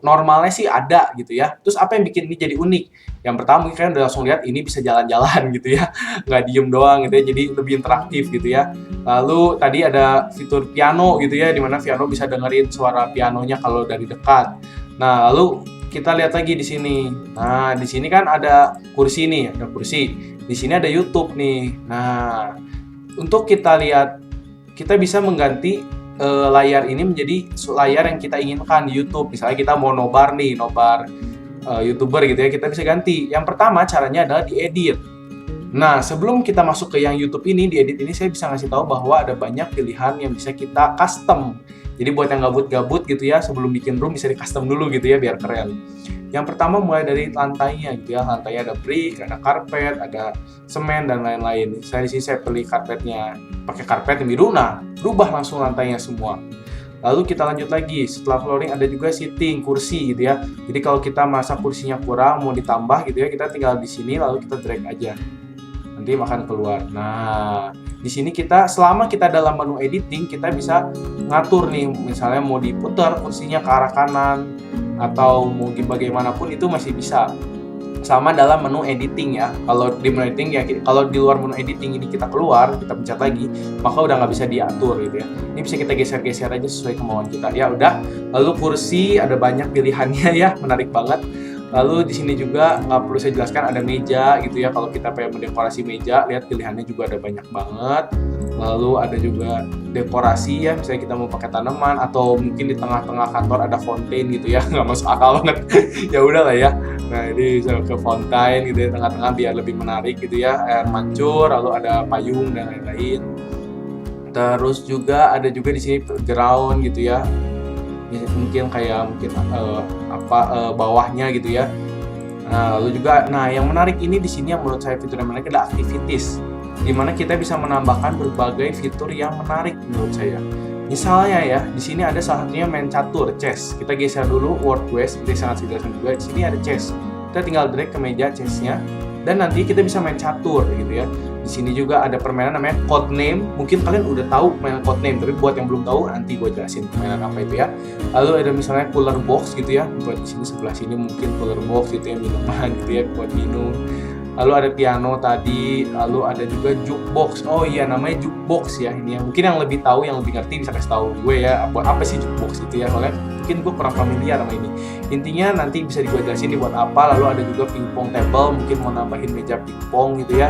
normalnya sih ada gitu ya. Terus apa yang bikin ini jadi unik? Yang pertama mungkin kalian udah langsung lihat ini bisa jalan-jalan gitu ya, nggak diem doang gitu ya, jadi lebih interaktif gitu ya. Lalu tadi ada fitur piano gitu ya, dimana piano bisa dengerin suara pianonya kalau dari dekat. Nah, lalu kita lihat lagi di sini. Nah, di sini kan ada kursi nih, ada kursi. Di sini ada YouTube nih. Nah, untuk kita lihat, kita bisa mengganti layar ini menjadi layar yang kita inginkan di YouTube. Misalnya kita mau nobar nih, nobar YouTuber gitu ya, kita bisa ganti. Yang pertama caranya adalah diedit. Nah, sebelum kita masuk ke yang YouTube ini, di edit ini saya bisa ngasih tahu bahwa ada banyak pilihan yang bisa kita custom. Jadi buat yang gabut-gabut gitu ya, sebelum bikin room bisa di custom dulu gitu ya, biar keren. Yang pertama mulai dari lantainya gitu ya, lantainya ada brick, ada karpet, ada semen dan lain-lain. Saya di sini saya pilih karpetnya pakai karpet yang biru, nah berubah langsung lantainya semua. Lalu kita lanjut lagi, setelah flooring ada juga seating, kursi gitu ya. Jadi kalau kita merasa kursinya kurang, mau ditambah gitu ya, kita tinggal di sini lalu kita drag aja. Nanti akan keluar. Nah, di sini kita selama kita dalam menu editing, kita bisa ngatur nih, misalnya mau diputar kursinya ke arah kanan atau mau bagaimanapun itu masih bisa. Sama dalam menu editing ya. Kalau di menu editing ya, kalau di luar menu editing ini kita keluar, kita pencet lagi, maka udah nggak bisa diatur gitu ya. Ini bisa kita geser-geser aja sesuai kemauan kita. Ya udah. Lalu kursi ada banyak pilihannya ya, menarik banget. Lalu di sini juga nggak perlu saya jelaskan ada meja gitu ya. Kalau kita pengen mendekorasi meja, lihat pilihannya juga ada banyak banget. Lalu ada juga dekorasi ya, misalnya kita mau pakai tanaman atau mungkin di tengah-tengah kantor ada fountain gitu ya, nggak masuk akal banget. Ya udah lah ya. Nah ini bisa ke fountain gitu ya, tengah-tengah biar lebih menarik gitu ya, air mancur, lalu ada payung dan lain-lain. Terus juga ada juga di sini ground gitu ya. Mungkin bawahnya gitu ya. Nah, lalu juga yang menarik ini di sini yang menurut saya fitur yang menarik adalah activities, di mana kita bisa menambahkan berbagai fitur yang menarik menurut saya. Misalnya ya, di sini ada salah satunya main catur, chess. Kita geser dulu word quest, itu sangat jelaskan juga. Di sini ada chess. Kita tinggal drag ke meja chessnya dan nanti kita bisa main catur gitu ya. Di sini juga ada permainan namanya Codename. Mungkin kalian udah tahu permainan Codename, tapi buat yang belum tahu nanti gue jelasin permainan apa itu ya. Lalu ada misalnya cooler box gitu ya. Buat di sini sebelah sini mungkin cooler box gitu ya, minuman gitu ya buat minum. Lalu ada piano tadi, lalu ada juga jukebox. Oh iya, namanya jukebox ya ini. Mungkin yang lebih tahu, yang lebih ngerti bisa kasih tahu gue ya buat apa sih jukebox itu ya. Soalnya mungkin gue kurang familiar sama ini. Intinya nanti bisa gue jelasin nih buat apa. Lalu ada juga pingpong table, mungkin mau nambahin meja pingpong gitu ya.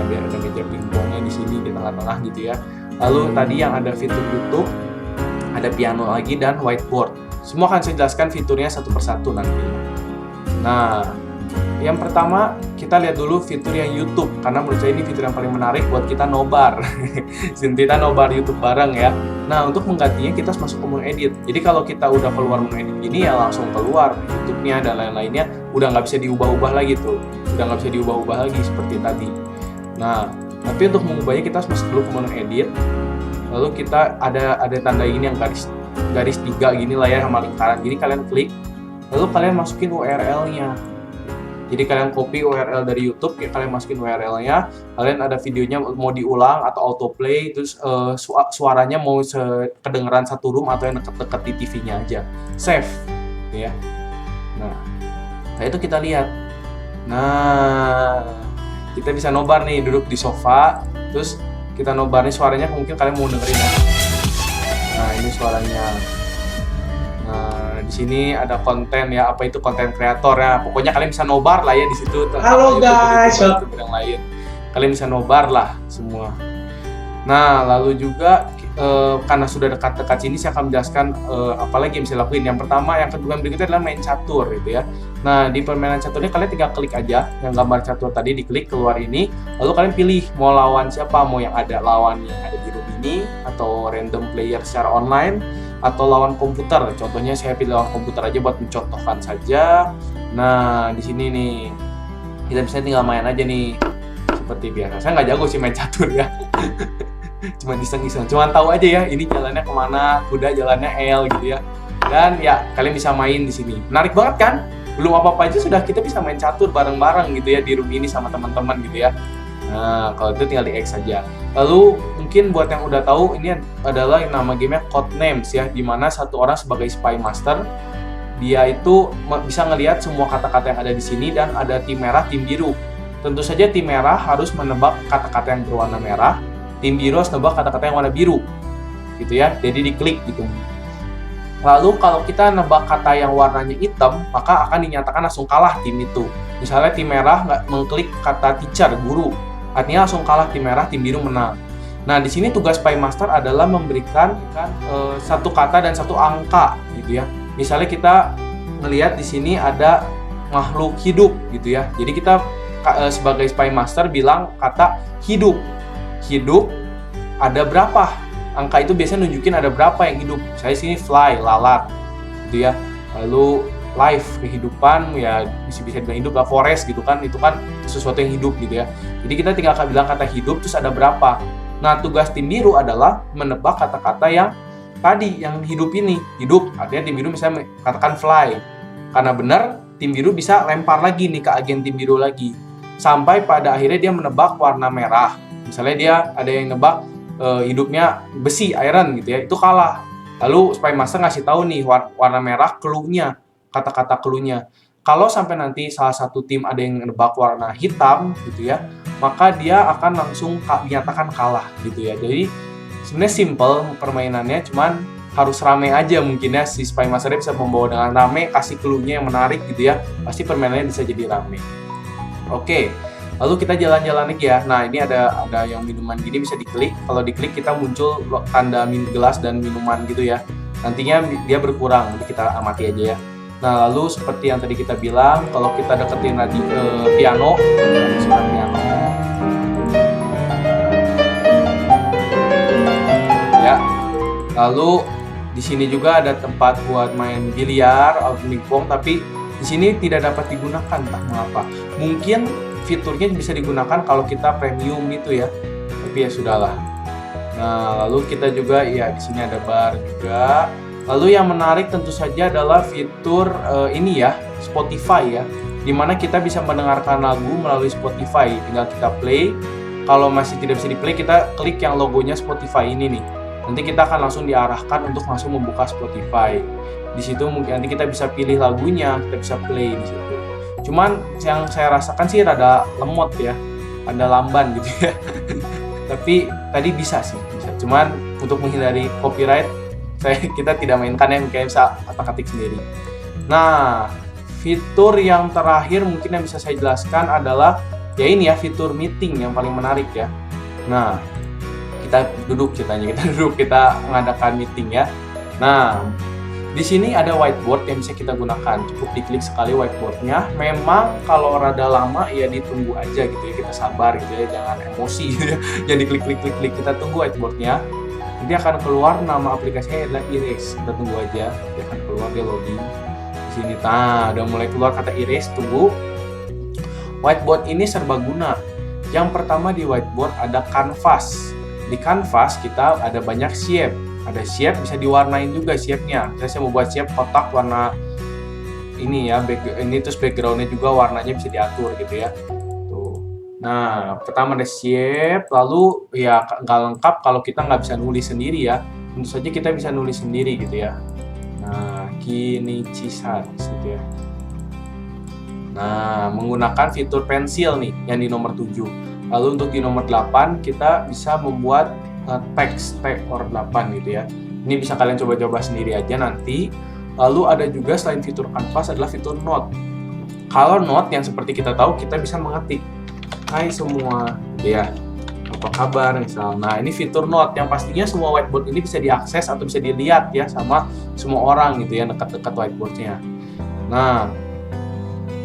Biar ada meja pingpongnya di sini di tengah-tengah gitu ya. Lalu tadi yang ada fitur YouTube, ada piano lagi dan whiteboard. Semua akan saya jelaskan fiturnya satu persatu nanti. Nah, yang pertama kita lihat dulu fitur yang YouTube, karena menurut saya ini fitur yang paling menarik buat kita nobar. Kita nobar YouTube bareng ya. Nah, untuk menggantinya kita harus masuk ke menu edit. Jadi kalau kita udah keluar menu edit ini ya langsung keluar YouTube-nya dan lain-lainnya, udah nggak bisa diubah-ubah lagi tuh. Udah nggak bisa diubah-ubah lagi seperti tadi. Nah, tapi untuk mengubahnya kita harus masuk dulu ke menu edit. Lalu kita ada tanda ini yang garis 3 gini lah ya, sama lingkaran. Jadi kalian klik, lalu kalian masukin URL-nya. Jadi kalian copy URL dari YouTube, kalian masukin URL-nya, kalian ada videonya mau diulang atau autoplay, terus suaranya mau kedengeran satu room atau yang deket-deket di TV-nya aja. Save, ya. Nah, itu kita lihat. Nah, kita bisa nobar nih, duduk di sofa, terus kita nobar nih suaranya, mungkin kalian mau dengerin ya. Nah, ini suaranya. Nah, di sini ada konten ya, apa itu konten kreator ya. Pokoknya kalian bisa nobar lah ya di situ. Halo guys, yang lain. Kalian bisa nobar lah semua. Nah, lalu juga karena sudah dekat-dekat sini saya akan menjelaskan apa lagi yang bisa lakuin. Yang pertama, yang kedua, yang berikutnya adalah main catur gitu ya. Nah, di permainan caturnya kalian tinggal klik aja yang gambar catur tadi, diklik keluar ini, lalu kalian pilih mau lawan siapa, mau yang ada lawan yang ada di room ini atau random player secara online atau lawan komputer. Contohnya saya pilih lawan komputer aja buat mencontohkan saja. Nah, di sini nih kita bisa tinggal main aja nih seperti biasa. Saya nggak jago sih main catur ya. Cuma iseng-iseng, cuma tahu aja ya ini jalannya kemana, kuda jalannya L gitu ya. Dan ya kalian bisa main di sini. Menarik banget kan? Belum apa-apa aja sudah kita bisa main catur bareng-bareng gitu ya di room ini sama teman-teman gitu ya. Nah, kalau itu tinggal di X saja. Lalu mungkin buat yang udah tahu, ini adalah yang nama gamenya Codenames ya, dimana satu orang sebagai spy master dia itu bisa ngelihat semua kata-kata yang ada di sini dan ada tim merah, tim biru. Tentu saja tim merah harus menebak kata-kata yang berwarna merah, tim biru harus menebak kata-kata yang warna biru, gitu ya. Jadi diklik gitu. Lalu kalau kita nebak kata yang warnanya hitam, maka akan dinyatakan langsung kalah tim itu. Misalnya tim merah nggak mengklik kata teacher, guru, artinya langsung kalah tim merah, tim biru menang. Nah, di sini tugas Spy Master adalah memberikan satu kata dan satu angka, gitu ya. Misalnya kita melihat di sini ada makhluk hidup, gitu ya. Jadi kita sebagai Spy Master bilang kata hidup. Hidup ada berapa? Angka itu biasanya nunjukin ada berapa yang hidup. Saya sini fly, lalat, gitu ya. Lalu life, kehidupan, ya bisa dibilang hidup lah, forest gitu kan, itu kan sesuatu yang hidup gitu ya. Jadi kita tinggal akan bilang kata hidup terus ada berapa. Nah, tugas tim biru adalah menebak kata-kata yang tadi, yang hidup ini. Hidup, artinya tim biru misalnya katakan fly. Karena benar, tim biru bisa lempar lagi nih ke agen tim biru lagi. Sampai pada akhirnya dia menebak warna merah. Misalnya dia ada yang nebak hidupnya besi, iron gitu ya, itu kalah. Lalu Spy Master ngasih tahu nih warna merah clue-nya, kata-kata clue-nya. Kalau sampai nanti salah satu tim ada yang nebak warna hitam gitu ya, maka dia akan langsung dinyatakan kalah gitu ya. Jadi sebenarnya simple permainannya, cuman harus rame aja mungkin ya, si Spy Master bisa membawa dengan rame, kasih clue-nya yang menarik gitu ya, pasti permainannya bisa jadi rame. Oke. Lalu kita jalan-jalan lagi ya. Nah, ini ada yang minuman gini bisa diklik. Kalau diklik kita muncul tanda gelas dan minuman gitu ya. Nantinya dia berkurang, nanti kita amati aja ya. Nah, lalu seperti yang tadi kita bilang, kalau kita deketin piano, ya. Lalu di sini juga ada tempat buat main biliar atau pingpong, tapi di sini tidak dapat digunakan, entah mengapa. Mungkin fiturnya bisa digunakan kalau kita premium gitu ya, tapi ya sudahlah. Nah, lalu kita juga ya di sini ada bar juga. Lalu yang menarik tentu saja adalah fitur ini ya, Spotify ya, dimana kita bisa mendengarkan lagu melalui Spotify. Tinggal kita play. Kalau masih tidak bisa di play, kita klik yang logonya Spotify ini nih. Nanti kita akan langsung diarahkan untuk langsung membuka Spotify. Di situ mungkin nanti kita bisa pilih lagunya, kita bisa play di situ. Cuman yang saya rasakan sih rada lemot ya, ada lamban gitu ya. Tapi tadi bisa sih, bisa. Cuman untuk menghindari copyright, kita tidak mainkan yang kayak bisa otak-atik sendiri. Nah, fitur yang terakhir mungkin yang bisa saya jelaskan adalah ya ini ya, fitur meeting yang paling menarik ya. Nah, kita duduk ceritanya, kita mengadakan meeting ya. Nah, di sini ada whiteboard yang bisa kita gunakan. Cukup diklik sekali whiteboardnya. Memang kalau rada lama ya ditunggu aja gitu ya, kita sabar gitu ya, jangan emosi gitu ya. Jangan diklik. Kita tunggu whiteboardnya. Nanti akan keluar nama aplikasinya adalah Erase. Kita tunggu aja, dia akan keluar, dia loading. Di sini, udah mulai keluar kata Erase, tunggu. Whiteboard ini serbaguna. Yang pertama di whiteboard ada canvas. Di canvas kita ada banyak shape. Ada shape, bisa diwarnain juga shape-nya. Saya mau buat shape kotak warna ini ya, ini terus background-nya juga warnanya bisa diatur gitu ya. Tuh. Nah, pertama ada shape, lalu ya nggak lengkap kalau kita nggak bisa nulis sendiri ya. Tentu saja kita bisa nulis sendiri gitu ya. Nah, Kinichi-san gitu ya. Nah, menggunakan fitur pensil nih yang di nomor 7. Lalu untuk di nomor 8 kita bisa membuat teks or 8 gitu ya. Ini bisa kalian coba-coba sendiri aja nanti. Lalu ada juga selain fitur kanvas adalah fitur note. Kalau note yang seperti kita tahu, kita bisa mengetik hai semua gitu ya, apa kabar misal. Nah, ini fitur note yang pastinya semua whiteboard ini bisa diakses atau bisa dilihat ya sama semua orang gitu ya, dekat-dekat whiteboardnya. Nah,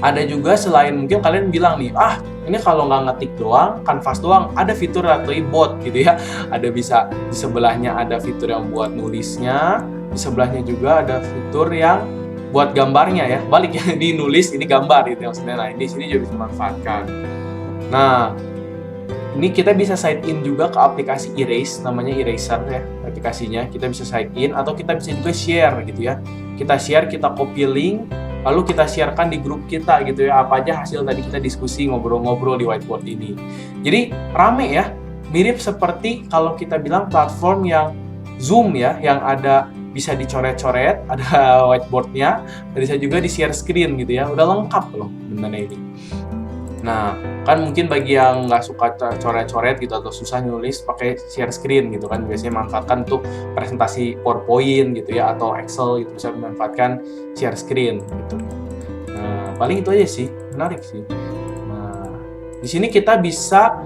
ada juga selain mungkin kalian bilang nih, ini kalau nggak ngetik doang, kanvas doang, ada fitur atau bot gitu ya. Ada bisa di sebelahnya ada fitur yang buat nulisnya, di sebelahnya juga ada fitur yang buat gambarnya ya. Balik ya, di nulis ini gambar gitu maksudnya. Nah, di sini juga bisa dimanfaatkan. Nah, ini kita bisa sign in juga ke aplikasi Erase, namanya Eraser ya aplikasinya. Kita bisa sign in atau kita bisa juga share gitu ya. Kita share, kita copy link, lalu kita sharekan di grup kita gitu ya, apa aja hasil tadi kita diskusi, ngobrol-ngobrol di whiteboard ini. Jadi rame ya, mirip seperti kalau kita bilang platform yang Zoom ya, yang ada bisa dicoret-coret, ada whiteboardnya, bisa juga di share screen gitu ya. Udah lengkap loh benernya ini. Nah, kan mungkin bagi yang nggak suka coret-coret gitu atau susah nulis pakai share screen gitu kan, biasanya manfaatkan untuk presentasi PowerPoint gitu ya atau Excel gitu, bisa memanfaatkan share screen gitu. Nah, paling itu aja sih, menarik sih. Nah, di sini kita bisa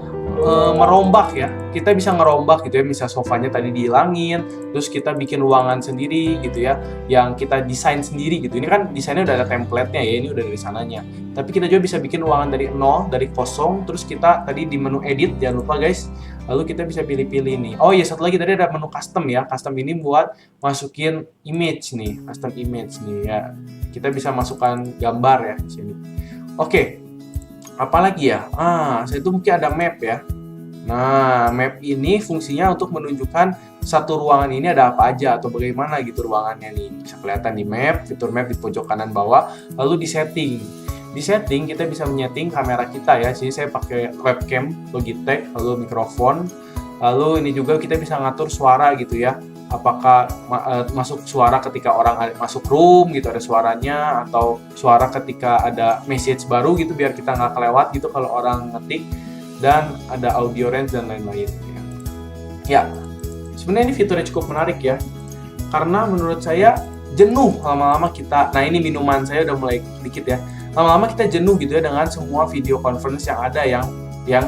merombak ya, kita bisa ngerombak gitu ya, misal sofanya tadi dihilangin, terus kita bikin ruangan sendiri gitu ya, yang kita desain sendiri gitu. Ini kan desainnya udah ada template-nya ya, ini udah dari sananya. Tapi kita juga bisa bikin ruangan dari nol, dari kosong, terus kita tadi di menu edit, jangan lupa guys, lalu kita bisa pilih-pilih nih. Oh iya, satu lagi tadi ada menu custom ya, custom ini buat masukin image nih, custom image nih ya. Kita bisa masukkan gambar ya di sini. Oke. Apalagi ya? Saya itu mungkin ada map ya. Nah, map ini fungsinya untuk menunjukkan satu ruangan ini ada apa aja atau bagaimana gitu ruangannya nih. Bisa kelihatan di map, fitur map di pojok kanan bawah, lalu di setting. Di setting kita bisa menyeting kamera kita ya. Sini saya pakai webcam Logitech, lalu mikrofon. Lalu ini juga kita bisa ngatur suara gitu ya. Apakah masuk suara ketika orang masuk room gitu ada suaranya, atau suara ketika ada message baru gitu biar kita nggak kelewat gitu kalau orang ngetik, dan ada audio range dan lain-lain ya. Sebenarnya ini fiturnya cukup menarik ya, karena menurut saya jenuh lama-lama kita. Nah, ini minuman saya udah mulai dikit ya, lama-lama kita jenuh gitu ya dengan semua video conference yang ada yang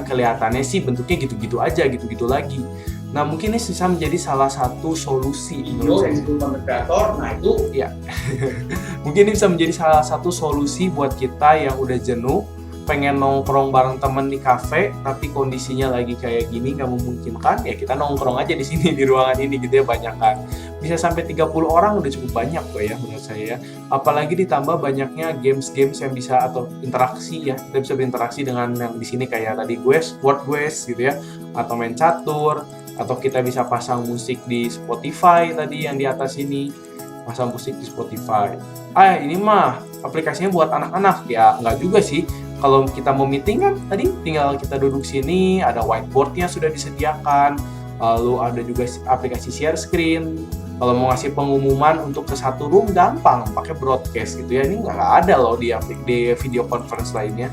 kelihatannya sih bentuknya gitu-gitu aja, gitu-gitu lagi. Nah, mungkin ini bisa menjadi salah satu solusi menurut saya sebagai content creator. Nah, itu ya. Mungkin ini bisa menjadi salah satu solusi buat kita yang udah jenuh, pengen nongkrong bareng temen di kafe, tapi kondisinya lagi kayak gini nggak memungkinkan, ya kita nongkrong aja di sini di ruangan ini gitu ya, banyak kan. Bisa sampai 30 orang udah cukup banyak kok ya menurut saya. Apalagi ditambah banyaknya games-games yang bisa atau interaksi ya. Kita bisa berinteraksi dengan yang di sini kayak tadi word guess gitu ya, atau main catur. Atau kita bisa pasang musik di Spotify tadi yang di atas ini, pasang musik di Spotify. Ini mah aplikasinya buat anak-anak ya, nggak juga sih. Kalau kita mau meeting kan tadi tinggal kita duduk sini, ada whiteboardnya sudah disediakan, lalu ada juga aplikasi share screen. Kalau mau ngasih pengumuman untuk ke satu room gampang, pakai broadcast gitu ya. Ini nggak ada loh di video conference lainnya.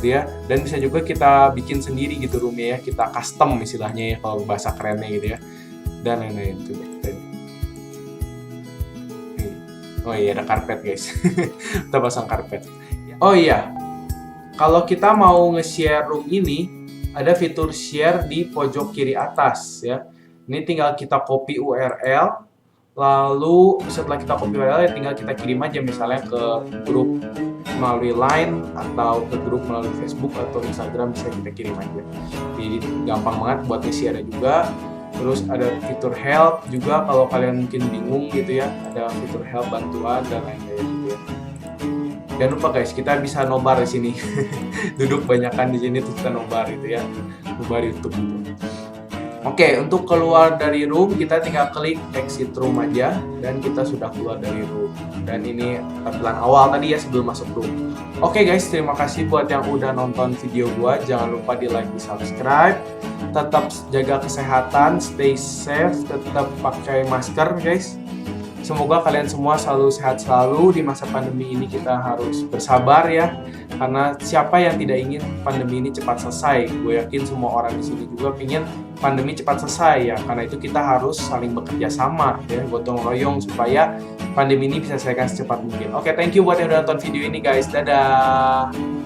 Ya, dan bisa juga kita bikin sendiri gitu roomnya ya, kita custom istilahnya ya kalau bahasa kerennya gitu ya, dan lain-lain tuh. Oh iya, ada karpet guys. Kita pasang karpet. Oh iya, kalau kita mau nge-share room ini, ada fitur share di pojok kiri atas ya. Ini tinggal kita copy URL, lalu setelah kita copy URL ya tinggal kita kirim aja misalnya ke grup melalui Line atau ke grup melalui Facebook atau Instagram, bisa kita kirim aja. Jadi gampang banget buat ngisi, ada juga. Terus ada fitur help juga kalau kalian mungkin bingung gitu ya, ada fitur help bantuan dan lain-lain gitu ya. Jangan lupa guys, kita bisa nobar di sini. Duduk banyakan di sini terus kita nobar gitu ya. Nobar YouTube gitu. Oke, untuk keluar dari room kita tinggal klik exit room aja dan kita sudah keluar dari room. Dan ini tampilan awal tadi ya sebelum masuk room. Oke guys, terima kasih buat yang udah nonton video gua. Jangan lupa di like, di subscribe. Tetap jaga kesehatan, stay safe, tetap pakai masker guys. Semoga kalian semua selalu sehat selalu. Di masa pandemi ini kita harus bersabar ya, karena siapa yang tidak ingin pandemi ini cepat selesai. Gue yakin semua orang di sini juga ingin pandemi cepat selesai ya. Karena itu kita harus saling bekerja sama ya, gotong royong supaya pandemi ini bisa selesaikan secepat mungkin. Oke, thank you buat yang udah nonton video ini guys. Dadah.